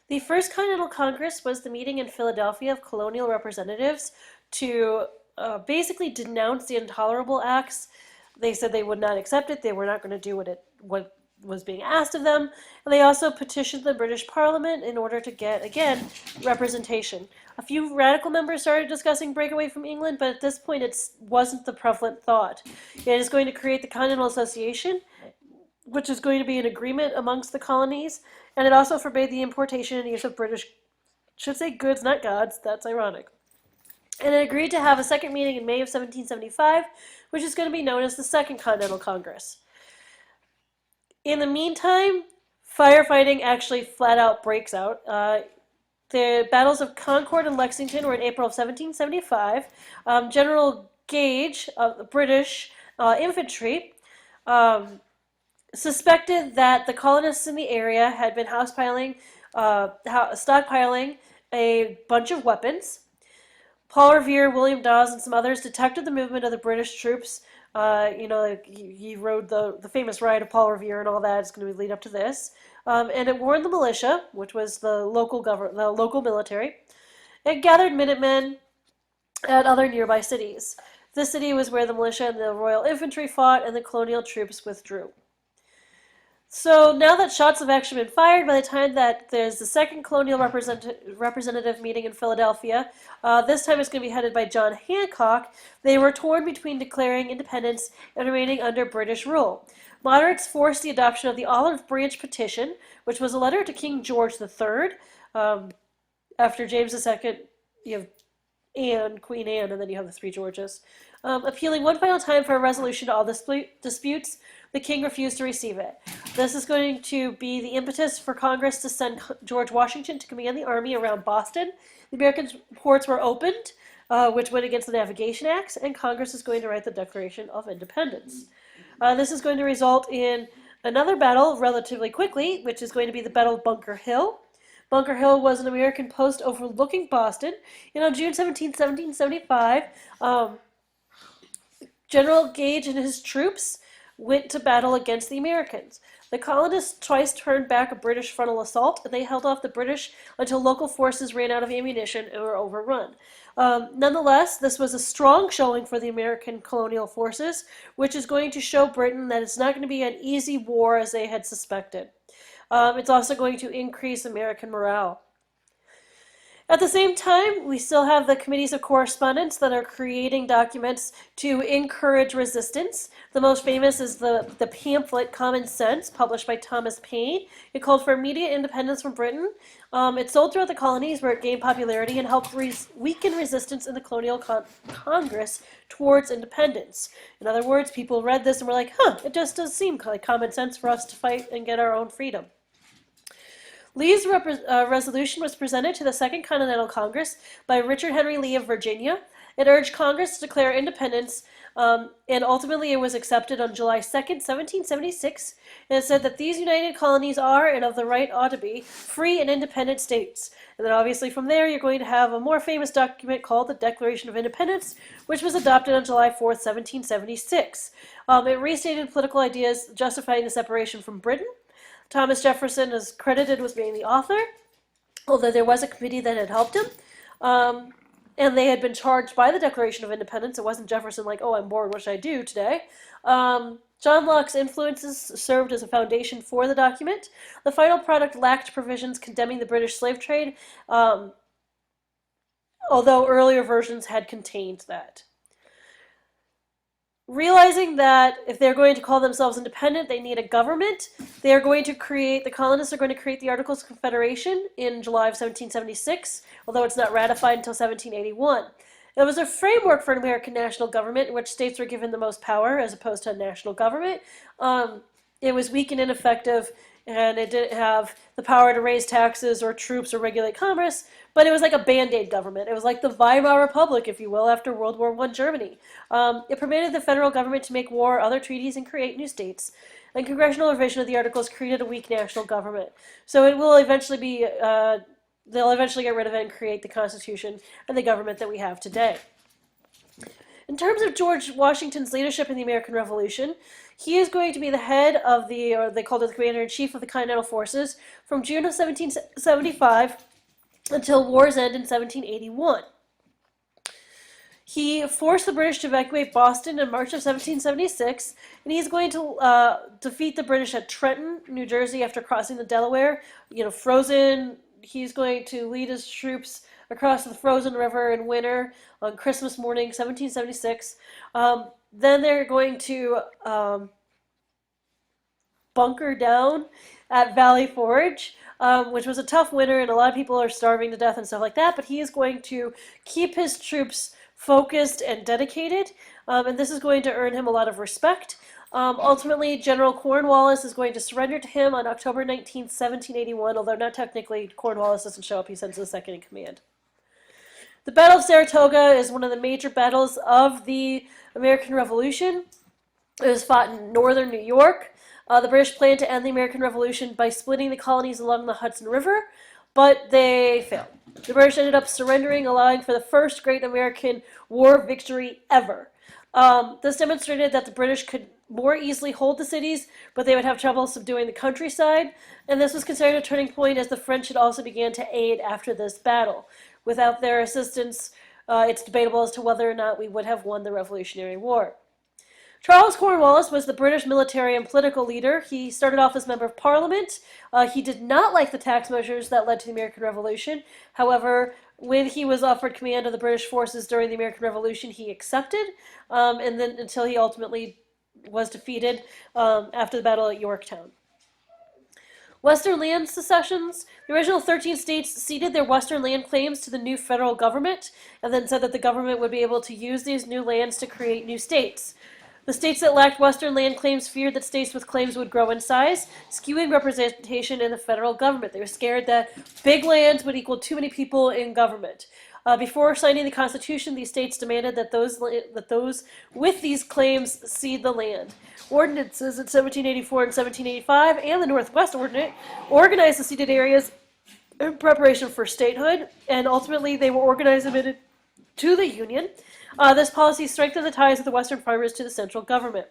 The First Continental Congress was the meeting in Philadelphia of colonial representatives to basically denounce the intolerable acts. They said they would not accept it. They were not going to do what was being asked of them. And they also petitioned the British Parliament in order to get, again, representation. A few radical members started discussing breakaway from England, but at this point it wasn't the prevalent thought. It is going to create the Continental Association, which is going to be an agreement amongst the colonies, and it also forbade the importation and use of British, should say goods, not gods, that's ironic. And it agreed to have a second meeting in May of 1775, which is going to be known as the Second Continental Congress. In the meantime, firefighting actually flat out breaks out. The battles of Concord and Lexington were in April of 1775. General Gage of the British infantry suspected that the colonists in the area had been stockpiling a bunch of weapons. Paul Revere, William Dawes, and some others detected the movement of the British troops. He rode the famous ride of Paul Revere and all that. It's going to lead up to this. And it warned the militia, which was the local military. It gathered Minutemen at other nearby cities. This city was where the militia and the Royal Infantry fought, and the colonial troops withdrew. So now that shots have actually been fired, by the time that there's the second colonial representative meeting in Philadelphia, this time it's going to be headed by John Hancock, they were torn between declaring independence and remaining under British rule. Moderates forced the adoption of the Olive Branch Petition, which was a letter to King George III. After James II, you have Queen Anne, and then you have the three Georges. Appealing one final time for a resolution to all disputes, the king refused to receive it. This is going to be the impetus for Congress to send George Washington to command the army around Boston. The American ports were opened, which went against the Navigation Acts, and Congress is going to write the Declaration of Independence. This is going to result in another battle relatively quickly, which is going to be the Battle of Bunker Hill. Bunker Hill was an American post overlooking Boston, and on June 17, 1775, General Gage and his troops went to battle against the Americans. The colonists twice turned back a British frontal assault, and they held off the British until local forces ran out of ammunition and were overrun. Nonetheless, this was a strong showing for the American colonial forces, which is going to show Britain that it's not going to be an easy war as they had suspected. It's also going to increase American morale. At the same time, we still have the committees of correspondence that are creating documents to encourage resistance. The most famous is the pamphlet Common Sense, published by Thomas Paine. It called for immediate independence from Britain. It sold throughout the colonies where it gained popularity and helped weaken resistance in the colonial Congress towards independence. In other words, people read this and were like, it just does seem like common sense for us to fight and get our own freedom. Lee's resolution was presented to the Second Continental Congress by Richard Henry Lee of Virginia. It urged Congress to declare independence, and ultimately it was accepted on July 2nd, 1776. And it said that these united colonies are, and of the right ought to be, free and independent states. And then obviously from there you're going to have a more famous document called the Declaration of Independence, which was adopted on July 4th, 1776. It restated political ideas justifying the separation from Britain. Thomas Jefferson is credited with being the author, although there was a committee that had helped him. And they had been charged by the Declaration of Independence. It wasn't Jefferson like, oh, I'm bored, what should I do today? John Locke's influences served as a foundation for the document. The final product lacked provisions condemning the British slave trade, although earlier versions had contained that. Realizing that if they're going to call themselves independent, they need a government, the colonists are going to create the Articles of Confederation in July of 1776, although it's not ratified until 1781. It was a framework for an American national government in which states were given the most power as opposed to a national government. It was weak and ineffective, and it didn't have the power to raise taxes or troops or regulate commerce, but it was like a Band-Aid government. It was like the Weimar Republic, if you will, after World War I Germany. It permitted the federal government to make war, other treaties, and create new states. And congressional revision of the Articles created a weak national government. So it will eventually be, they'll eventually get rid of it and create the Constitution and the government that we have today. In terms of George Washington's leadership in the American Revolution, he is going to be the head of the, or they called it the Commander-in-Chief of the Continental Forces, from June of 1775 until war's end in 1781. He forced the British to evacuate Boston in March of 1776, and he's going to defeat the British at Trenton, New Jersey, after crossing the Delaware. Frozen. He's going to lead his troops across the frozen river in winter on Christmas morning, 1776. Then they're going to bunker down at Valley Forge, which was a tough winter, and a lot of people are starving to death and stuff like that, but he is going to keep his troops focused and dedicated, and this is going to earn him a lot of respect. Ultimately, General Cornwallis is going to surrender to him on October 19th, 1781, although not technically. Cornwallis doesn't show up, he sends his second in command. The Battle of Saratoga is one of the major battles of the American Revolution. It was fought in northern New York. The British planned to end the American Revolution by splitting the colonies along the Hudson River, but they failed. The British ended up surrendering, allowing for the first great American war victory ever. This demonstrated that the British could more easily hold the cities, but they would have trouble subduing the countryside, and this was considered a turning point as the French had also began to aid after this battle. Without their assistance, it's debatable as to whether or not we would have won the Revolutionary War. Charles Cornwallis was the British military and political leader. He started off as member of Parliament. He did not like the tax measures that led to the American Revolution. However, when he was offered command of the British forces during the American Revolution, he accepted, and then until he ultimately was defeated after the battle at Yorktown. Western land secessions. The original 13 states ceded their western land claims to the new federal government, and then said that the government would be able to use these new lands to create new states. The states that lacked western land claims feared that states with claims would grow in size, skewing representation in the federal government. They were scared that big lands would equal too many people in government. Before signing the Constitution, these states demanded that those with these claims cede the land. Ordinances in 1784 and 1785 and the Northwest Ordinance organized the ceded areas in preparation for statehood, and ultimately they were organized and admitted to the Union. This policy strengthened the ties of the Western farmers to the central government.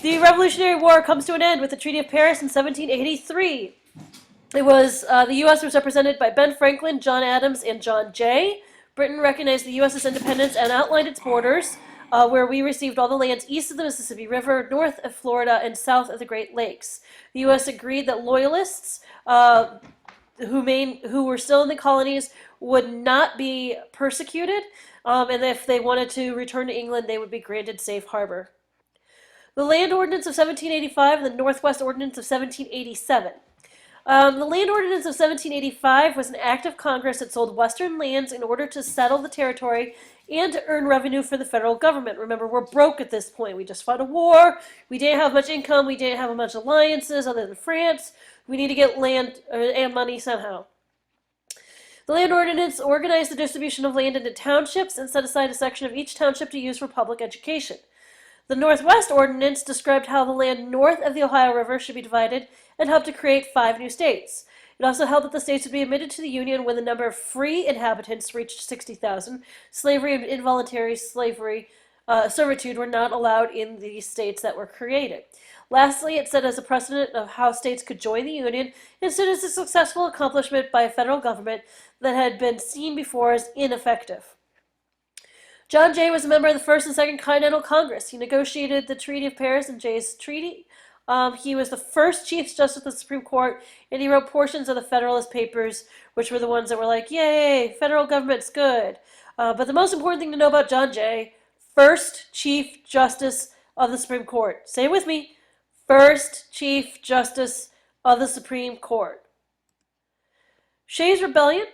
The Revolutionary War comes to an end with the Treaty of Paris in 1783. It was the U.S. was represented by Ben Franklin, John Adams, and John Jay. Britain recognized the U.S.'s independence and outlined its borders, where we received all the lands east of the Mississippi River, north of Florida, and south of the Great Lakes. The U.S. agreed that loyalists who were still in the colonies would not be persecuted, and if they wanted to return to England, they would be granted safe harbor. The Land Ordinance of 1785 and the Northwest Ordinance of 1787. The Land Ordinance of 1785 was an act of Congress that sold western lands in order to settle the territory and to earn revenue for the federal government. Remember, we're broke at this point. We just fought a war. We didn't have much income. We didn't have much alliances other than France. We need to get land and money somehow. The Land Ordinance organized the distribution of land into townships and set aside a section of each township to use for public education. The Northwest Ordinance described how the land north of the Ohio River should be divided and helped to create 5 new states. It also held that the states would be admitted to the Union when the number of free inhabitants reached 60,000. Slavery and involuntary servitude were not allowed in the states that were created. Lastly, it set as a precedent of how states could join the Union and stood as a successful accomplishment by a federal government that had been seen before as ineffective. John Jay was a member of the First and Second Continental Congress. He negotiated the Treaty of Paris and Jay's Treaty. He was the first Chief Justice of the Supreme Court, and he wrote portions of the Federalist Papers, which were the ones that were like, yay, federal government's good. But the most important thing to know about John Jay, first Chief Justice of the Supreme Court. Say it with me. First Chief Justice of the Supreme Court. Shays' Rebellion.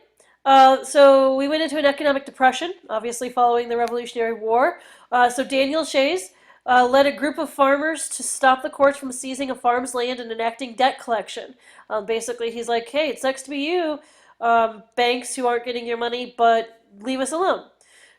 So we went into an economic depression, obviously following the Revolutionary War. So Daniel Shays led a group of farmers to stop the courts from seizing a farm's land and enacting debt collection. Basically, he's like, hey, it sucks to be you, banks who aren't getting your money, but leave us alone.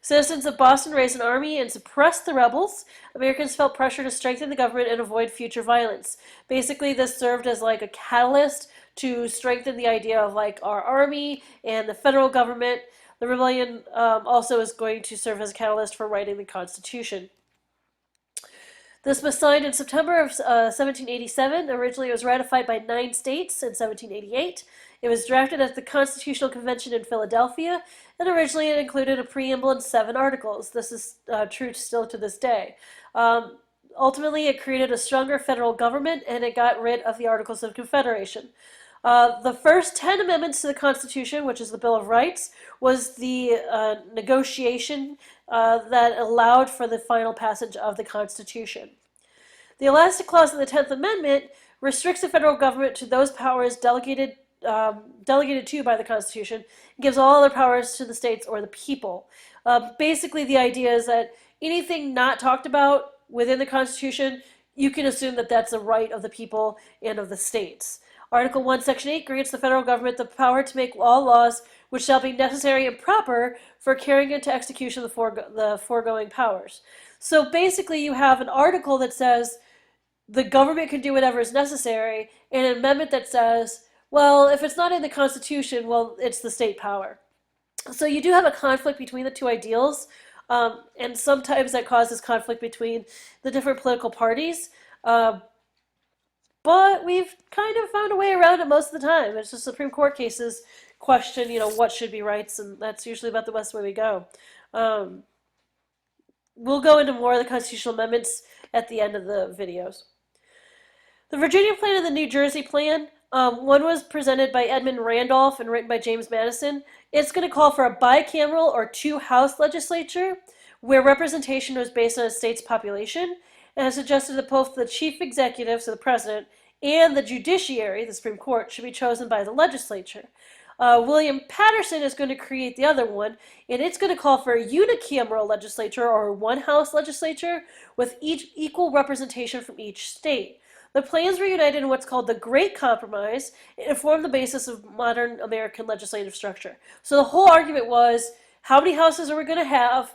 Citizens of Boston raised an army and suppressed the rebels. Americans felt pressure to strengthen the government and avoid future violence. Basically, this served as like a catalyst to strengthen the idea of like our army and the federal government. The rebellion also is going to serve as a catalyst for writing the Constitution. This was signed in September of 1787. Originally, it was ratified by 9 states in 1788. It was drafted at the Constitutional Convention in Philadelphia, and originally it included a preamble and 7 articles. This is true still to this day. Ultimately, it created a stronger federal government, and it got rid of the Articles of Confederation. The first 10 amendments to the Constitution, which is the Bill of Rights, was the negotiation that allowed for the final passage of the Constitution. The elastic clause in the 10th Amendment restricts the federal government to those powers delegated to by the Constitution, and gives all other powers to the states or the people. Basically, the idea is that anything not talked about within the Constitution, you can assume that that's a right of the people and of the states. Article 1, Section 8 grants the federal government the power to make all laws which shall be necessary and proper for carrying into execution the foregoing powers. So basically, you have an article that says the government can do whatever is necessary, and an amendment that says, well, if it's not in the Constitution, well, it's the state power. So you do have a conflict between the two ideals, and sometimes that causes conflict between the different political parties. But we've kind of found a way around it most of the time. It's just Supreme Court cases question, what should be rights, and that's usually about the best way we go. We'll go into more of the constitutional amendments at the end of the videos. The Virginia plan and the New Jersey plan, one was presented by Edmund Randolph and written by James Madison. It's going to call for a bicameral or 2-house legislature where representation was based on a state's population, and has suggested that both the chief executive, so the president, and the judiciary, the Supreme Court, should be chosen by the legislature. William Patterson is going to create the other one, and it's going to call for a unicameral legislature or a 1-house legislature with equal representation from each state. The plans were united in what's called the Great Compromise and formed the basis of modern American legislative structure. So the whole argument was, how many houses are we going to have,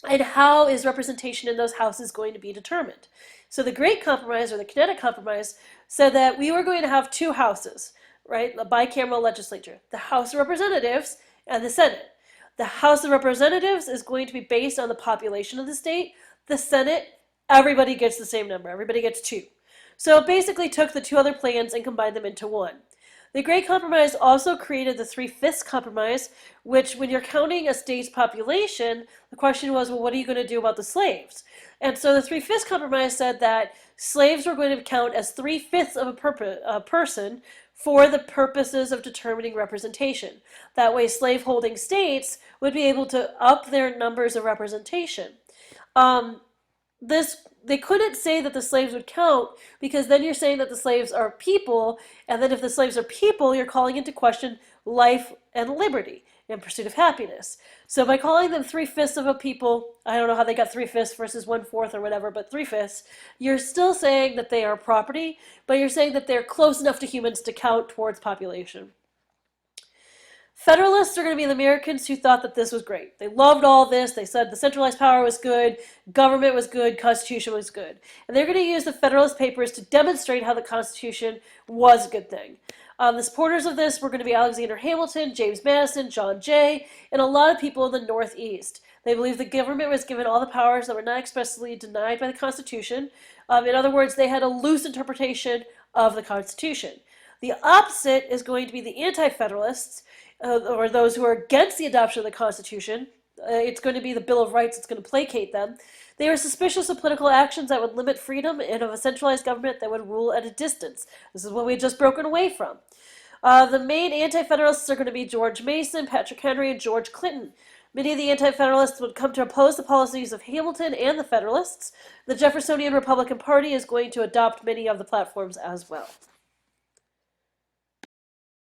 and how is representation in those houses going to be determined? So the Great Compromise, or the Connecticut Compromise, said that we were going to have 2 houses, right? A bicameral legislature, the House of Representatives and the Senate. The House of Representatives is going to be based on the population of the state. The Senate, everybody gets the same number. Everybody gets 2. So it basically took the 2 other plans and combined them into one. The Great Compromise also created the 3/5 Compromise, which, when you're counting a state's population, the question was, well, what are you going to do about the slaves? And so the 3/5 Compromise said that slaves were going to count as 3/5 of a person for the purposes of determining representation. That way, slave-holding states would be able to up their numbers of representation. They couldn't say that the slaves would count, because then you're saying that the slaves are people, and then if the slaves are people, you're calling into question life and liberty and pursuit of happiness. So by calling them 3/5 of a people, I don't know how they got 3/5 versus 1/4 or whatever, but 3/5, you're still saying that they are property, but you're saying that they're close enough to humans to count towards population. Federalists are going to be the Americans who thought that this was great. They loved all this. They said the centralized power was good, government was good, Constitution was good. And they're going to use the Federalist Papers to demonstrate how the Constitution was a good thing. The supporters of this were going to be Alexander Hamilton, James Madison, John Jay, and a lot of people in the Northeast. They believed the government was given all the powers that were not expressly denied by the Constitution. In other words, they had a loose interpretation of the Constitution. The opposite is going to be the anti-Federalists, or those who are against the adoption of the Constitution. It's going to be the Bill of Rights that's going to placate them. They were suspicious of political actions that would limit freedom and of a centralized government that would rule at a distance. This is what we had just broken away from. The main anti-Federalists are going to be George Mason, Patrick Henry, and George Clinton. Many of the anti-Federalists would come to oppose the policies of Hamilton and the Federalists. The Jeffersonian Republican Party is going to adopt many of the platforms as well.